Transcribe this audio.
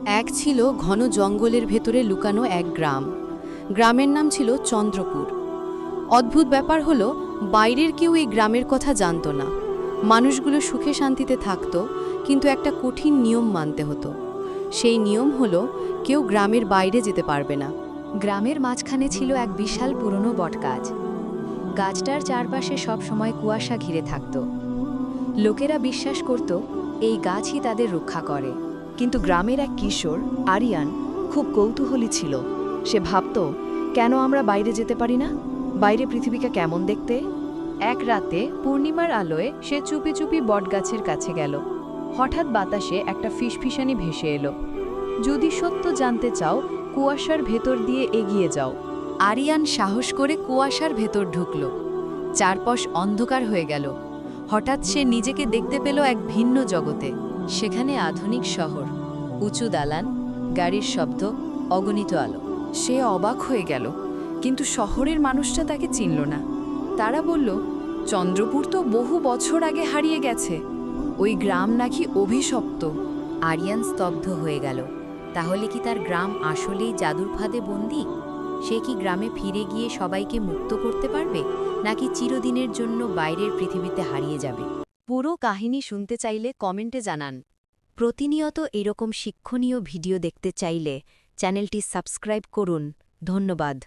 এক ছিল ঘন জঙ্গলের ভেতরে লুকানো এক গ্রাম। গ্রামের নাম ছিল চন্দ্রপুর। অদ্ভুত ব্যাপার হলো, বাইরের কেউ এই গ্রামের কথা জানত না। মানুষগুলো সুখে শান্তিতে থাকত, কিন্তু একটা কঠিন নিয়ম মানতে হতো। সেই নিয়ম হলো, কেউ গ্রামের বাইরে যেতে পারবে না। গ্রামের মাঝখানে ছিল এক বিশাল পুরনো বটগাছ। গাছটার চারপাশে সব সময় কুয়াশা ঘিরে থাকত। লোকেরা বিশ্বাস করত এই গাছই তাদের রক্ষা করে। কিন্তু গ্রামের এক কিশোর আরিয়ান খুব কৌতূহলী ছিল। সে ভাবত, কেন আমরা বাইরে যেতে পারি না? বাইরে পৃথিবীকে কেমন দেখতে? এক রাতে পূর্ণিমার আলোয় সে চুপি চুপি বটগাছের কাছে গেল। হঠাৎ বাতাসে একটা ফিসফিসানি ভেসে এলো। যদি সত্য জানতে চাও, কুয়াশার ভেতর দিয়ে এগিয়ে যাও। আরিয়ান সাহস করে কুয়াশার ভেতর ঢুকল। চারপাশ অন্ধকার হয়ে গেল। হঠাৎ সে নিজেকে দেখতে পেল এক ভিন্ন জগতে। সেখানে আধুনিক শহর, উঁচু দালান, গাড়ির শব্দ, অগণিত আলো। সে অবাক হয়ে গেল, কিন্তু শহরের মানুষটা তাকে চিনল না। তারা বলল, চন্দ্রপুর তো বহু বছর আগে হারিয়ে গেছে। ওই গ্রাম নাকি অভিশপ্ত। আরিয়ান স্তব্ধ হয়ে গেল। তাহলে কি তার গ্রাম আসলেই জাদুর ফাঁদে বন্দী? সে কি গ্রামে ফিরে গিয়ে সবাইকে মুক্ত করতে পারবে, নাকি চিরদিনের জন্য বাইরের পৃথিবীতে হারিয়ে যাবে? পুরো কাহিনী শুনতে চাইলে কমেন্টে জানান। প্রতিনিয়ত এরকম শিক্ষণীয় ভিডিও দেখতে চাইলে চ্যানেলটি সাবস্ক্রাইব করুন। ধন্যবাদ।